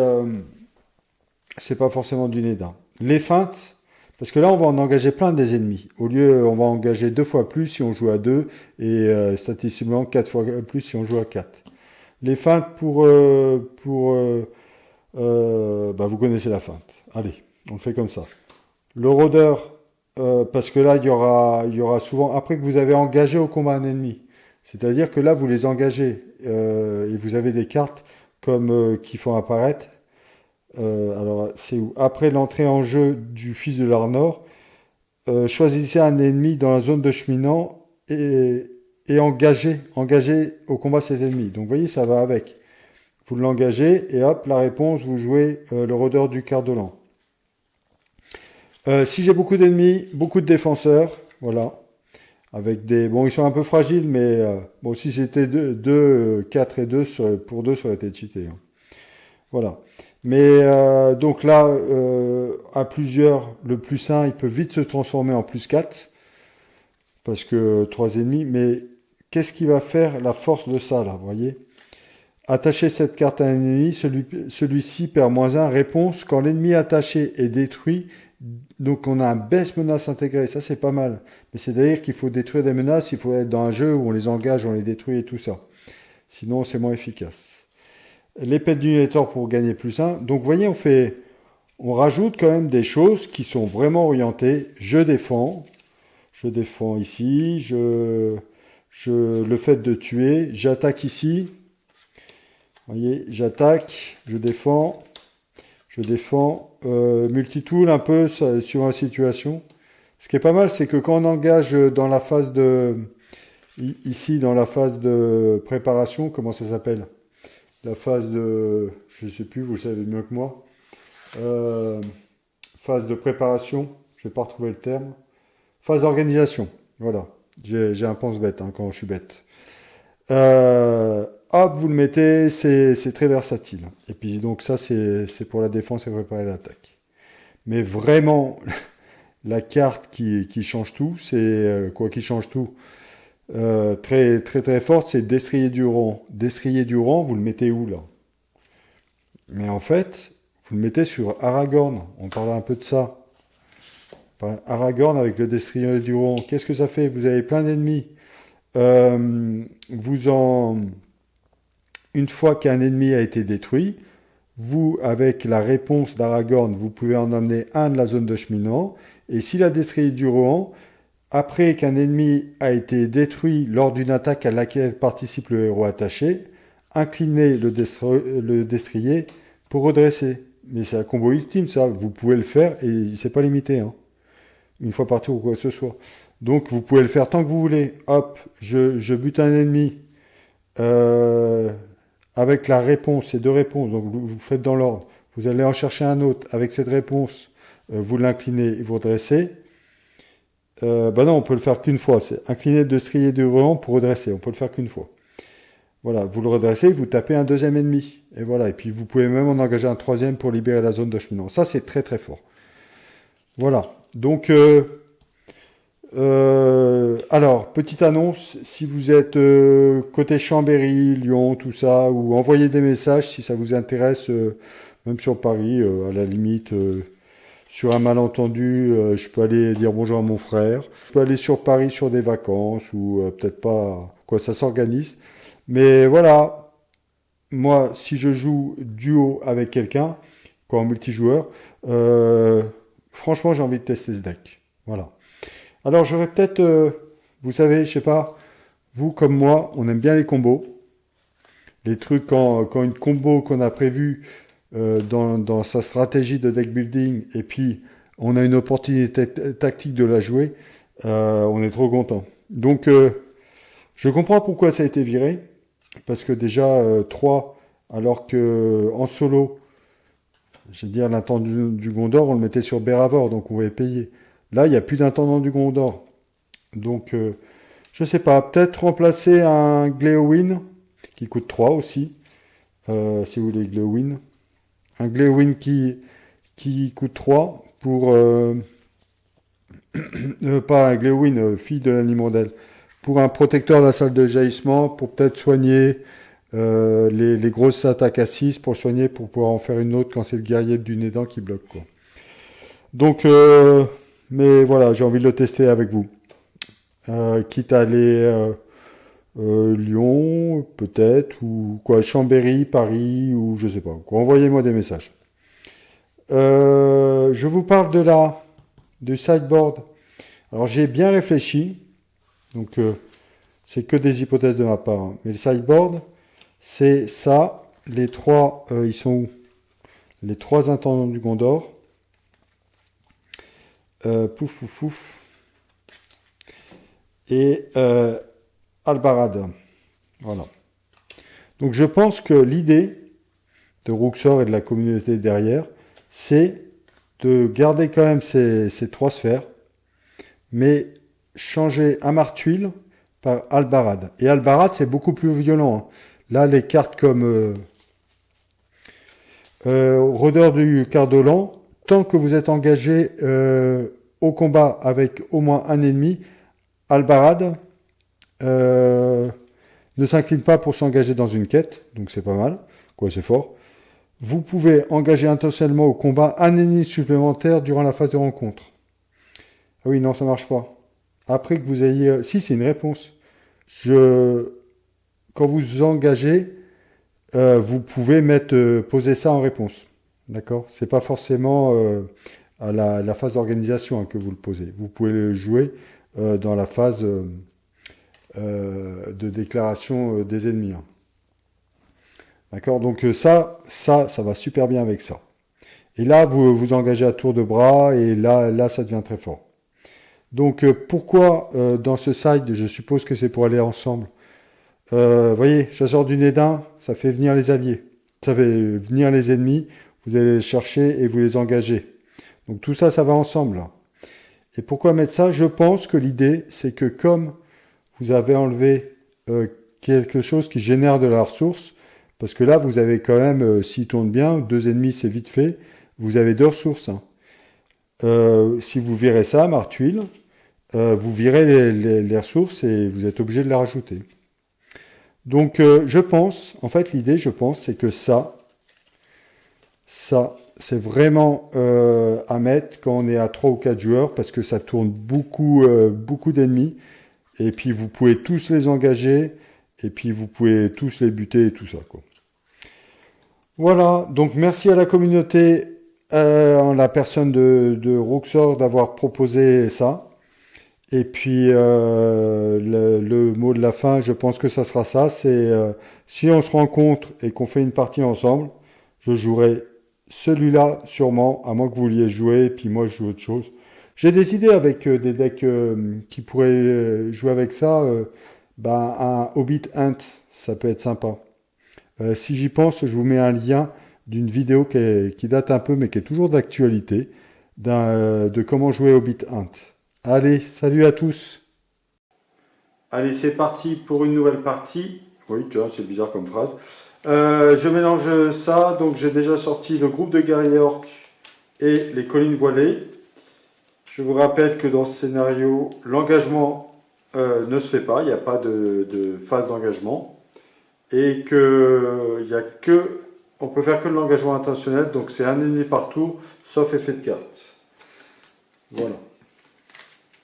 pas forcément du Nédin. Les feintes, parce que là on va en engager plein des ennemis. Au lieu, on va engager 2 fois plus si on joue à 2 et statistiquement 4 fois plus si on joue à 4. Les feintes vous connaissez la feinte. Allez, on le fait comme ça. Le rôdeur, parce que là il y aura souvent, après que vous avez engagé au combat un ennemi, c'est-à-dire que là, vous les engagez et vous avez des cartes comme qui font apparaître. Alors, c'est où? Après l'entrée en jeu du Fils de l'Arnor, choisissez un ennemi dans la zone de cheminant et engagez au combat cet ennemi. Donc, vous voyez, ça va avec. Vous l'engagez et hop, la réponse, vous jouez le rôdeur du Cardolan. Si j'ai beaucoup d'ennemis, beaucoup de défenseurs, voilà. Avec ils sont un peu fragiles, mais bon, si c'était 4 et 2, pour 2, ça aurait été cheaté. Hein. Voilà. Mais donc là, à plusieurs, le +1, il peut vite se transformer en +4, parce que 3 ennemis. Mais qu'est-ce qui va faire la force de ça, là, vous voyez? Attachez cette carte à un ennemi, celui-ci perd -1. Réponse, quand l'ennemi attaché est détruit, donc on a un baisse menace intégré, ça c'est pas mal. Mais c'est-à-dire qu'il faut détruire des menaces, il faut être dans un jeu où on les engage, on les détruit et tout ça. Sinon c'est moins efficace. L'épée du Lunator pour gagner +1. Donc vous voyez, on rajoute quand même des choses qui sont vraiment orientées. Je défends ici, le fait de tuer, j'attaque ici. Vous voyez, j'attaque, je défends, multitool un peu sur la situation. Ce qui est pas mal, c'est que quand on engage dans la phase ici dans la phase de préparation, comment ça s'appelle? La phase de, je sais plus, vous le savez mieux que moi. Phase de préparation, je vais pas retrouver le terme. Phase d'organisation, voilà. J'ai un pense-bête quand je suis bête. Hop, vous le mettez, c'est très versatile. Et puis donc ça, c'est pour la défense et préparer l'attaque. Mais vraiment, la carte qui change tout, c'est quoi qui change tout très très très forte, c'est Destrier du rang. Destrier du rang, vous le mettez où là? Mais en fait, vous le mettez sur Aragorn. On parlera un peu de ça. Aragorn avec le Destrier du rang. Qu'est-ce que ça fait? Vous avez plein d'ennemis. Une fois qu'un ennemi a été détruit, vous, avec la réponse d'Aragorn, vous pouvez en amener un de la zone de cheminement. Et s'il a destrié du Rohan, après qu'un ennemi a été détruit lors d'une attaque à laquelle participe le héros attaché, inclinez le destrier pour redresser. Mais c'est un combo ultime, ça. Vous pouvez le faire et c'est pas limité. Une fois par tour ou quoi que ce soit. Donc vous pouvez le faire tant que vous voulez. Hop, je bute un ennemi. Avec la réponse, ces deux réponses, donc vous faites dans l'ordre, vous allez en chercher un autre, avec cette réponse, vous l'inclinez et vous redressez. Non, on peut le faire qu'une fois, c'est incliner le destrier du Rohan pour redresser, on peut le faire qu'une fois. Voilà, vous le redressez, vous tapez un deuxième ennemi, et voilà, et puis vous pouvez même en engager un troisième pour libérer la zone de cheminement. Ça, c'est très très fort. Voilà, donc... alors, petite annonce, si vous êtes côté Chambéry, Lyon, tout ça, ou envoyez des messages si ça vous intéresse, même sur Paris, à la limite, sur un malentendu, je peux aller dire bonjour à mon frère. Je peux aller sur Paris sur des vacances, ou peut-être pas, quoi, ça s'organise. Mais voilà, moi, si je joue duo avec quelqu'un, quoi, en multijoueur, franchement, j'ai envie de tester ce deck. Voilà. Alors, je vais peut-être, vous savez, je sais pas, vous comme moi, on aime bien les combos. Les trucs, quand une combo qu'on a prévue dans sa stratégie de deck building, et puis on a une opportunité tactique de la jouer, on est trop content. Donc, je comprends pourquoi ça a été viré, parce que déjà, 3, alors que en solo, je veux dire, l'intendant du Gondor, on le mettait sur Béravor, donc on pouvait payer. Là, il n'y a plus d'intendant du Gondor. Donc, je sais pas, peut-être remplacer un Gléowin, qui coûte 3 aussi, si vous voulez Gléowin. Un Gléowin qui coûte 3 pour... pas un Gléowin, fille de l'animondelle. Pour un protecteur de la salle de jaillissement, pour peut-être soigner les grosses attaques à 6, pour soigner, pour pouvoir en faire une autre quand c'est le guerrier du Nédan qui bloque, quoi. Donc... mais voilà, j'ai envie de le tester avec vous. Quitte à aller Lyon, peut-être, ou quoi, Chambéry, Paris, ou je sais pas. Envoyez-moi des messages. Je vous parle du sideboard. Alors j'ai bien réfléchi. Donc c'est que des hypothèses de ma part. Mais le sideboard, c'est ça. Les trois, ils sont où? Les 3 intendants du Gondor. Pouf, pouf, pouf. Et Albarad. Voilà. Donc je pense que l'idée de Rouxor et de la communauté derrière, c'est de garder quand même ces 3 sphères, mais changer Amartuil par Albarad. Et Albarad, c'est beaucoup plus violent. Là, les cartes comme Rôdeur du Cardolan, tant que vous êtes engagé au combat avec au moins un ennemi, Albarad, ne s'incline pas pour s'engager dans une quête, donc c'est pas mal, quoi, c'est fort. Vous pouvez engager intentionnellement au combat un ennemi supplémentaire durant la phase de rencontre. Ah oui, non, ça marche pas. Après que vous ayez... Si, c'est une réponse. Quand vous vous engagez, vous pouvez poser ça en réponse. D'accord? C'est pas forcément à la phase d'organisation que vous le posez. Vous pouvez le jouer dans la phase de déclaration des ennemis. Hein. D'accord? Donc ça va super bien avec ça. Et là, vous vous engagez à tour de bras et là, ça devient très fort. Donc pourquoi dans ce side, je suppose que c'est pour aller ensemble. Voyez, chasseur du Nédin, ça fait venir les alliés. Ça fait venir les ennemis, vous allez les chercher et vous les engagez. Donc tout ça, ça va ensemble. Là. Et pourquoi mettre ça? Je pense que l'idée, c'est que comme vous avez enlevé quelque chose qui génère de la ressource, parce que là, vous avez quand même, s'il tourne bien, 2 ennemis, c'est vite fait, vous avez 2 ressources. Hein. Si vous virez ça, martuile, vous virez les ressources et vous êtes obligé de les rajouter. Donc, je pense, en fait, l'idée, je pense, c'est que ça, c'est vraiment à mettre quand on est à 3 ou 4 joueurs, parce que ça tourne beaucoup d'ennemis, et puis vous pouvez tous les engager, et puis vous pouvez tous les buter et tout ça, quoi. Voilà, donc merci à la communauté, en la personne de Roxor d'avoir proposé ça. Et puis le mot de la fin, je pense que ça sera ça, c'est si on se rencontre et qu'on fait une partie ensemble, je jouerai celui-là sûrement, à moins que vous vouliez jouer, et puis moi je joue autre chose. J'ai des idées avec des decks qui pourraient jouer avec ça. Un Hobbit Hunt, ça peut être sympa. Si j'y pense, je vous mets un lien d'une vidéo qui date un peu, mais qui est toujours d'actualité, de comment jouer Hobbit Hunt. Allez, salut à tous. Allez, c'est parti pour une nouvelle partie. Oui, tu vois, c'est bizarre comme phrase. Je mélange ça, donc j'ai déjà sorti le groupe de guerriers orques et les collines voilées. Je vous rappelle que dans ce scénario, l'engagement ne se fait pas, il n'y a pas de phase d'engagement. Et on peut faire que de l'engagement intentionnel, donc c'est un ennemi par tour, sauf effet de carte. Voilà.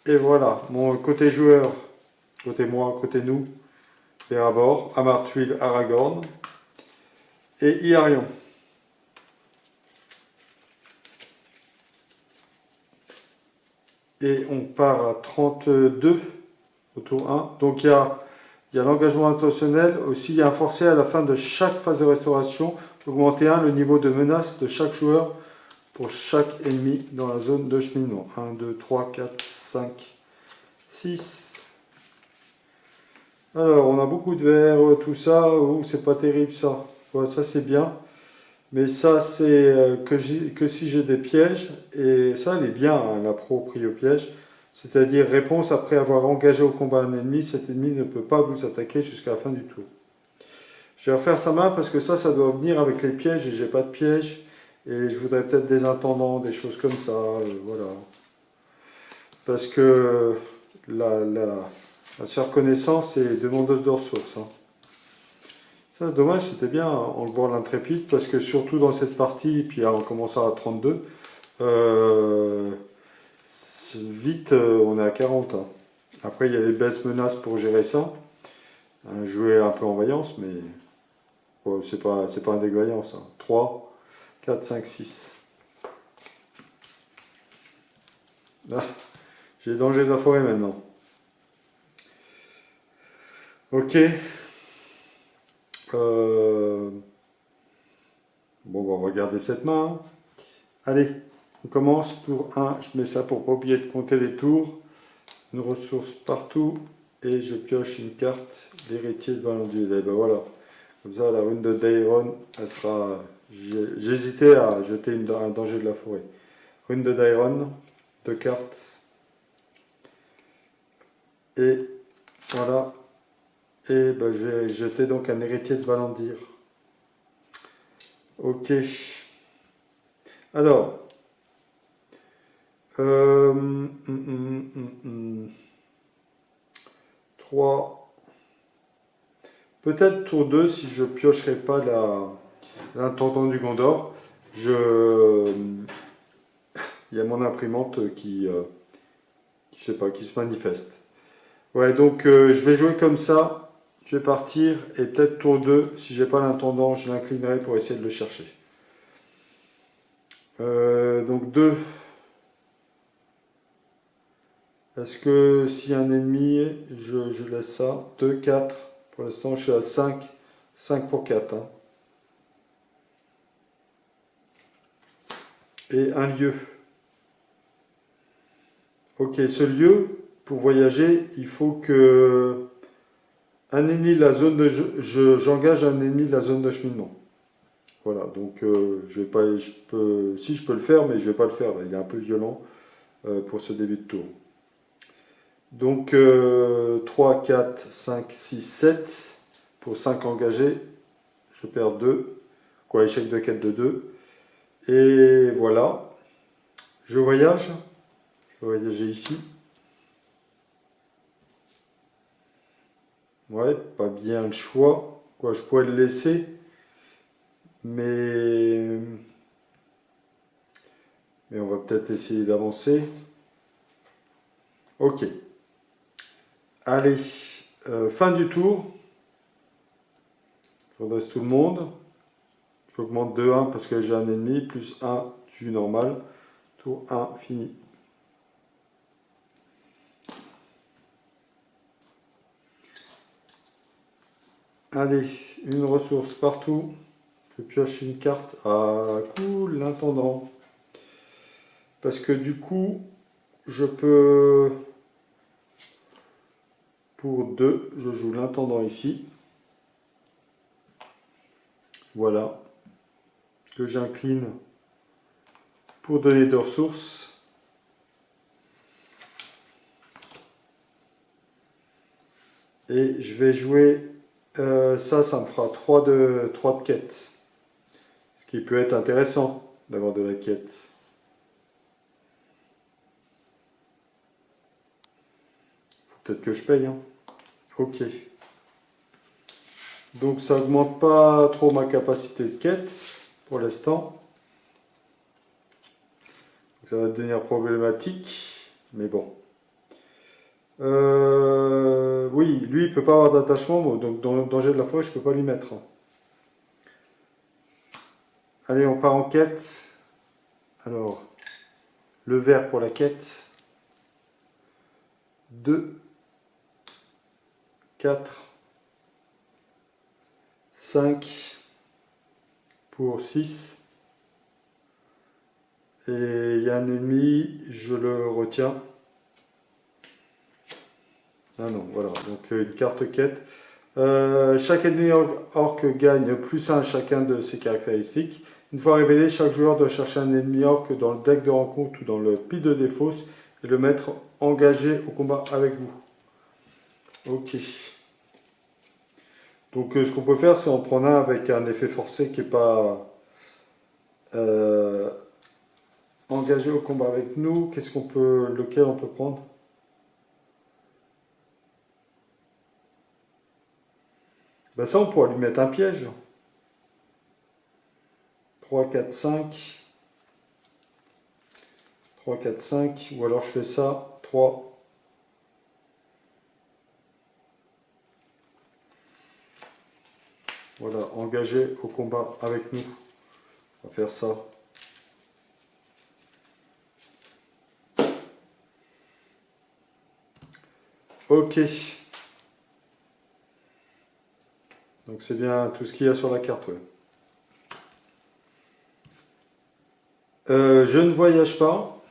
Et voilà, mon côté joueur, côté moi, côté nous, Erebor, Amartuil, Aragorn et Iarion. Et on part à 32 au tour 1. Donc il y a l'engagement intentionnel. Aussi, il y a un forcé à la fin de chaque phase de restauration. Augmenter le niveau de menace de chaque joueur pour chaque ennemi dans la zone de cheminement. 1, 2, 3, 4, 5, 6. Alors, on a beaucoup de verre, tout ça. C'est pas terrible ça. Voilà, ça c'est bien. Mais ça, c'est que si j'ai des pièges. Et ça, elle est bien, hein, la pro pris au piège. C'est-à-dire, réponse après avoir engagé au combat un ennemi, cet ennemi ne peut pas vous attaquer jusqu'à la fin du tour. Je vais refaire sa main parce que ça doit venir avec les pièges et j'ai pas de pièges. Et je voudrais peut-être des intendants, des choses comme ça, voilà. Parce que la sœur connaissance est demandeuse de ressources. Hein. Ça, dommage, c'était bien en le voit l'intrépide, parce que surtout dans cette partie, puis en commençant à 32, vite, on est à 40. Hein. Après, il y a les baisses menaces pour gérer ça. Jouer un peu en vaillance, mais c'est pas un dé de vaillance. Hein. 3, 4, 5, 6. Là, j'ai le danger de la forêt maintenant. Ok. On va garder cette main. Hein. Allez, on commence. Tour 1, je mets ça pour pas oublier de compter les tours. Une ressource partout. Et je pioche une carte, l'héritier de Valanduil. Et ben voilà. Comme ça, la rune de Daeron, elle sera... J'hésitais à jeter un danger de la forêt. Rune de Daeron, 2 cartes. Et voilà. Et ben, je vais jeter donc un héritier de Valandir. Ok. Alors. 3. Peut-être tour 2 si je piocherai pas l'intendant du Gondor. Il y a mon imprimante je sais pas, qui se manifeste. Ouais, donc je vais jouer comme ça. Je vais partir et peut-être tour 2, si j'ai pas l'intendant, je l'inclinerai pour essayer de le chercher. Donc 2. Est-ce que s'il y a un ennemi, je laisse ça? 2, 4. Pour l'instant, je suis à 5. 5 pour 4. Hein. Et un lieu. Ok, ce lieu, pour voyager, il faut que un ennemi de la zone de j'engage un ennemi de la zone d'acheminement. Voilà, donc je vais pas, si je peux le faire, mais je vais pas le faire. Là, il est un peu violent pour ce début de tour. Donc 3, 4, 5, 6, 7. Pour 5 engagés, je perds 2. Quoi, échec de quête de 2. Et voilà. Je voyage. Je vais voyager ici. Ouais, pas bien le choix. Quoi, je pourrais le laisser. Mais on va peut-être essayer d'avancer. Ok. Allez. Fin du tour. Je redresse tout le monde. J'augmente de 1 parce que j'ai un ennemi. Plus 1 du normal. Tour 1, fini. Allez, une ressource partout. Je pioche une carte. Ah, cool, l'intendant. Parce que du coup, je peux... Pour 2, je joue l'intendant ici. Voilà. Que j'incline pour donner 2 ressources. Et je vais jouer... ça me fera 3 de quête. Ce qui peut être intéressant d'avoir de la quête. Peut-être que je paye. Hein. Ok. Donc ça augmente pas trop ma capacité de quête pour l'instant. Ça va devenir problématique. Mais bon. Oui, lui il peut pas avoir d'attachement. Donc dans le danger de la forêt, je peux pas lui mettre. Allez, on part en quête. Alors, le vert pour la quête. 2, 4, 5 pour 6. Et il y a un ennemi, je le retiens. Ah non, voilà, donc une carte quête. Chaque ennemi orc gagne plus 1 à chacun de ses caractéristiques. Une fois révélé, chaque joueur doit chercher un ennemi orc dans le deck de rencontre ou dans le pile de défausse et le mettre engagé au combat avec vous. Ok. Donc ce qu'on peut faire, c'est en prendre un avec un effet forcé qui n'est pas engagé au combat avec nous. Lequel on peut prendre? Ben ça, on pourra lui mettre un piège. 3, 4, 5. 3, 4, 5. Ou alors je fais ça. 3. Voilà, engagé au combat avec nous. On va faire ça. Ok. Donc c'est bien tout ce qu'il y a sur la carte. Ouais. Je ne voyage pas.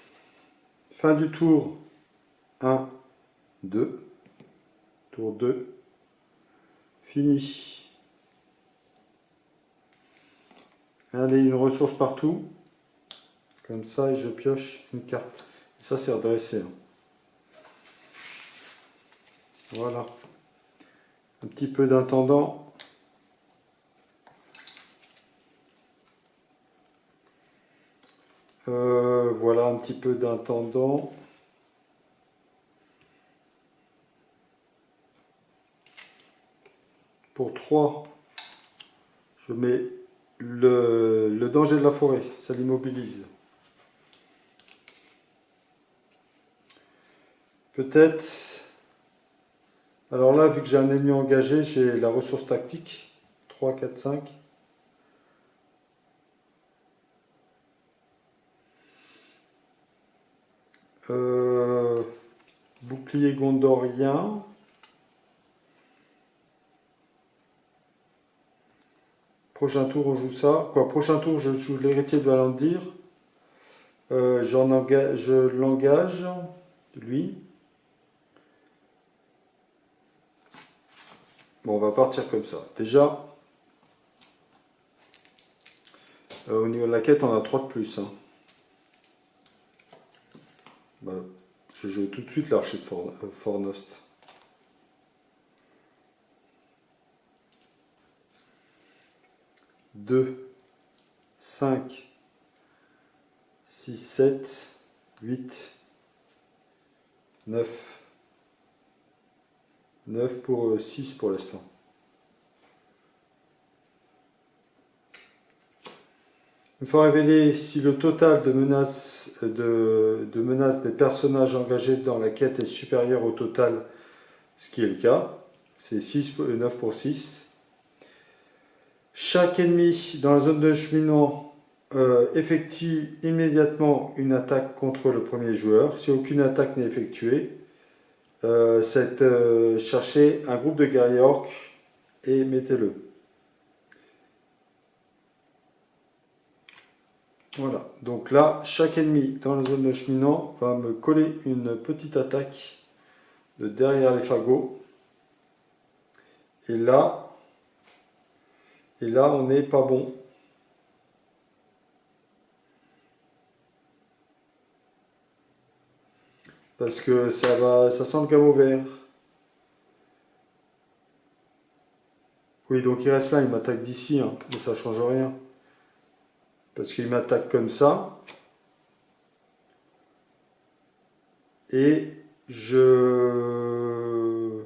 Fin du tour. 1, 2. Tour 2. Fini. Allez, une ressource partout. Comme ça, et je pioche une carte. Et ça, c'est redressé. Hein. Voilà. Un petit peu d'intendant. Voilà, un petit peu d'intendant. pour 3, je mets le danger de la forêt, ça l'immobilise. Peut-être, alors là, vu que j'ai un ennemi engagé, j'ai la ressource tactique, 3, 4, 5. Bouclier gondorien. Prochain tour, on joue ça. Quoi, prochain tour, je joue l'héritier de Valandir. Je l'engage, lui. Bon, on va partir comme ça. Déjà, au niveau de la quête, on a 3 de plus. Hein. Bah, je joue tout de suite l'archer de Fornost. Deux, 5, 6, 7, 8, 9. 9 pour 6 pour l'instant. Une fois révélé, si le total de menaces, des personnages engagés dans la quête est supérieur au total, ce qui est le cas, c'est 9 pour 6. Chaque ennemi dans la zone de cheminement effectue immédiatement une attaque contre le premier joueur. Si aucune attaque n'est effectuée, cherchez un groupe de guerriers orques et mettez-le. Voilà, donc là, chaque ennemi dans la zone de cheminant va me coller une petite attaque de derrière les fagots. Et là, on n'est pas bon. Parce que ça sent le gameau vert. Oui, donc il reste là, il m'attaque d'ici, hein, mais ça ne change rien. Parce qu'il m'attaque comme ça. Et le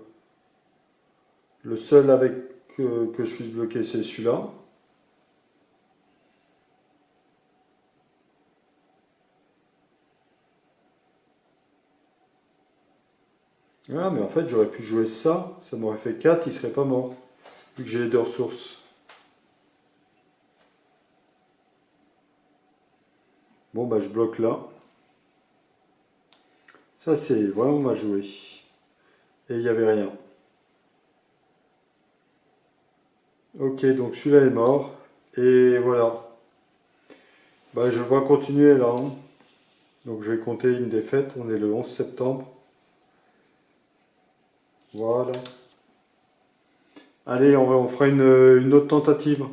seul que je puisse bloquer, c'est celui-là. Ah, mais en fait, j'aurais pu jouer ça. Ça m'aurait fait 4, il serait pas mort. Vu que j'ai les 2 ressources. Bon, bah, je bloque là. Ça, c'est vraiment mal joué. Et il n'y avait rien. Ok, donc celui-là est mort. Et voilà. Bah, je vais continuer là. Hein. Donc, je vais compter une défaite. On est le 11 septembre. Voilà. Allez, on fera une autre tentative.